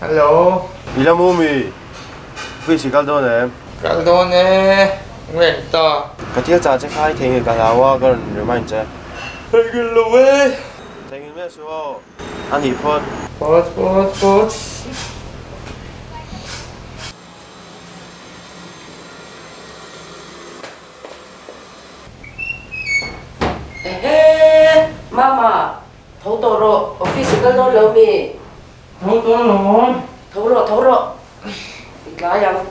Hello. Ilang umi. Office kaldo ne. Kaldo ne. Wen to. Katia cha che khai theng ka lawa kan remind che. Hey gelo we. Theng me so. Ani phot. Phot. Mama, thấu tổ rồi, office cái đó lâu mi. Thấu to rồi. Thấu rồi. Ít lá yang.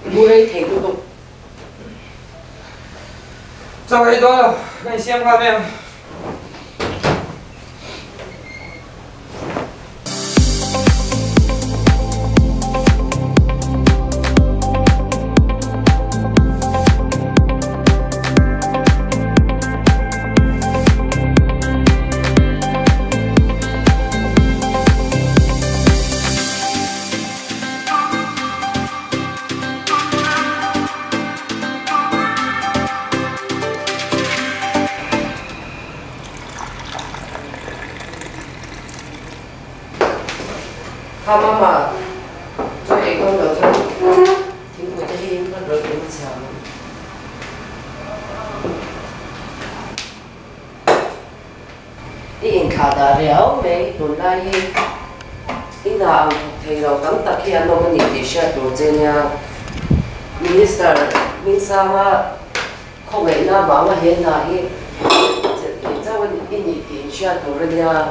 Mua đây thấy được không? Sao đây đó? Này xem qua em. Mama, tôi ấy con được rồi. Thì người ta đi con được cũng chẳng. Đi in khá đà réo mấy đồn lại hi. In nào thìเราcắm tắc khi anh ông nhìn thì sẽ đồ chơi nha. Minister, mình sao mà không phải na bảo mà hiện nay hi. Cháu anh in thì sẽ đồ rồi nha.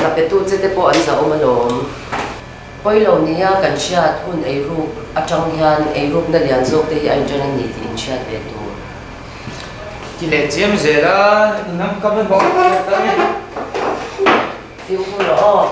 Là bé tu chế tế bộ anh sao mà lộn. Bây lâu nia cần chia thun ấy rup, trong hiền ấy rup nên liền dốc thì anh cho nên nhị tiền chia bé tu. Chỉ để chiếm dễ đó, năm cấp lên bỏ cái này. Phiêu không rõ.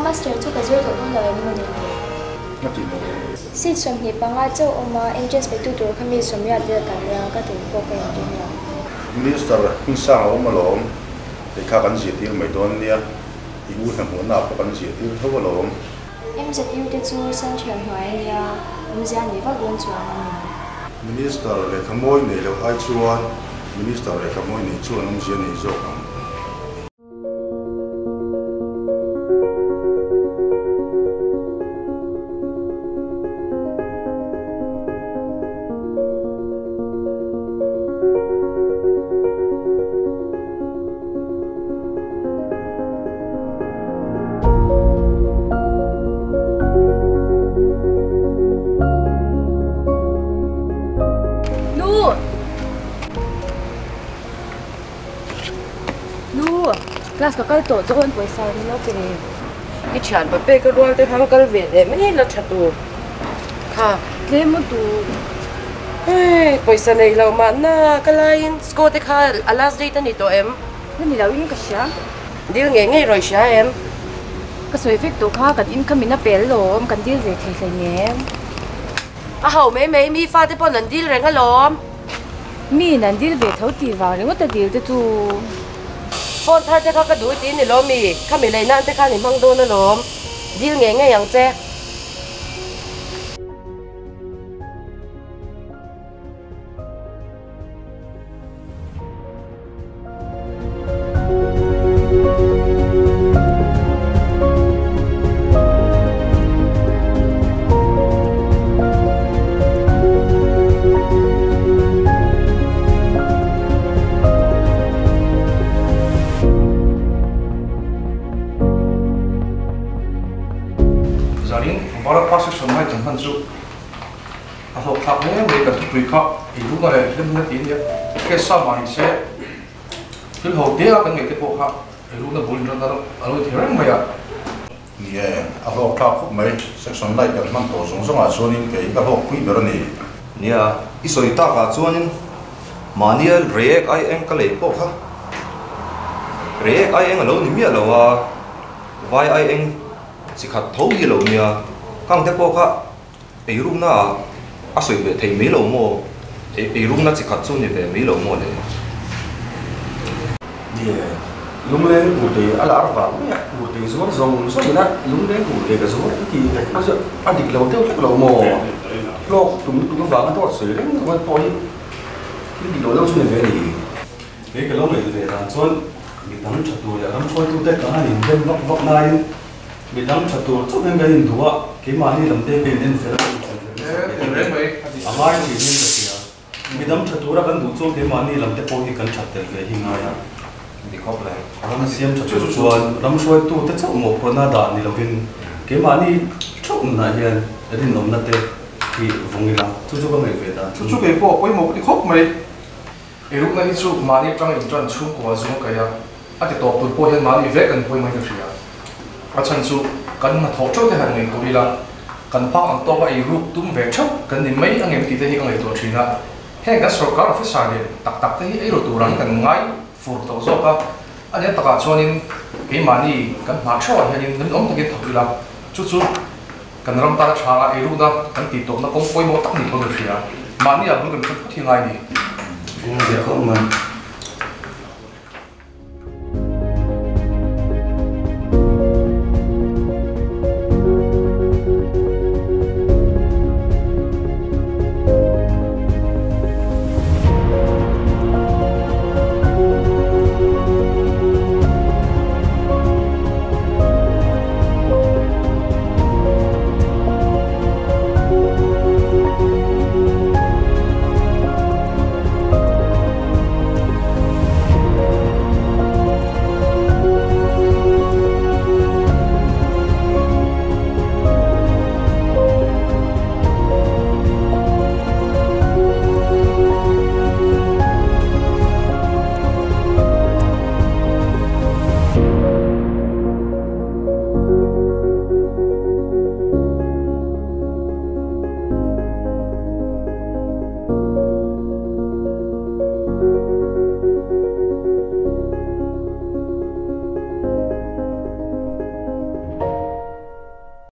Master tu kazu to pun dah mana ni. Si somni pangajo oma engines betu tu kami somni ada kaya kata pokok engine. Minister insang om malom để khá cán gì tiêu mấy đón nia iu thằng muốn nào cán gì tiêu thâu malom Em rất yêu để chú sang trường hỏi nia, em giờ ni vác luôn chuan. Minister để khám môi này là hai chuan Minister để khám môi này chuan ông gì này rồi Class ka kal to chon paisa ni lo pe Cái chuyện bắp bê cái đuôi tới thằng cái về để mấy là chặt tù. Khá, le mo tu ai, paisa này lâu mà na cái line score tới khá, last date này tụi em. ni lo in ka sia Deal nghe nghe rồi sao em? ka soi fek to kha ka income na pel lo kan deal ve thai thai nge À hậu mấy mi pha tới bọn lần deal rồi cái lom. mi nan deal ve thau ti wa ri ngota deal te tu Phone thay tới cái đuôi tin này lom mi, khá mình lấy nan tới khá mình mang đô nó lom. Deal nghe nghe yang che. section hai chẳng hạn chú à học học hết về cả tụi họ thì lúc này đâm ra tiếng nhé cái sao mà sẽ cái hậu tiết cái người cái bộ họ thì lúc này bố linh ra đó ở đây thì rất mày à yeah a lo ka khu mai section lai kan man to song song a chuanin ke ka lo pui ber ani nia isoi ta ka chuanin mania reek ai eng ka le po kha reek ai eng alo ni mi alo wa vai ai eng si khat tho hi lo nia kang te po kha ei rum na a soi ve thei me lo mo ei rum na si khat chu ni ve me lo mo le yeah lung lên cụ thể là ở vào cụ thể số dòng số gì đó lung lên cụ thể cái số thì nó sẽ ăn thịt lâu tiêu thịt lâu mồ lo tụi vào cái tốt sấy đấy nó coi cái thịt lâu xuống về thì cái lâu này về là cho mình đóng chặt tuổi là đóng coi tu tết cả hai nghìn bên vóc vóc này mình đóng chặt tuổi chút bên cái hình thua cái mà đi làm tê cái nên phải rất mày à mai thì nên là gì mình đóng chặt tuổi là cần đủ cho cái mà đi làm tê coi thì cần chặt về hình này đi khóc lại Ram siam cho chuan ram soi tu te chau mo pona da ni lovin ke mani chau na hian rin nom na te ki vongila chu chu ka ngai ve da chú cái bộ quay một cái khóc mày ấy lúc này chú mà đi trong những trận chung của chúng cái à cái tổ tụi bộ hiện mà đi về gần quay mấy cái gì à à chân chú cần mà thấu châu thì hàng ngày của đi là cần bao ăn to cái lúc tụm về chốc cần đi mấy anh em thì thấy anh ấy tổ chức là hay cái số cả là phải xài điện tắc tắc thấy ấy rồi tụi rằng cần ngay phụ tàu gió cả anh ấy tất cả cho nên cái mà đi cần mà cho hay nên nên ông cái thầu là chút chút cần làm ta trả lại lúc đó cần tiếp tục nó cũng quay một tắc nhiều hơn được gì à mà đi là vẫn cần phải thi ngay đi không mà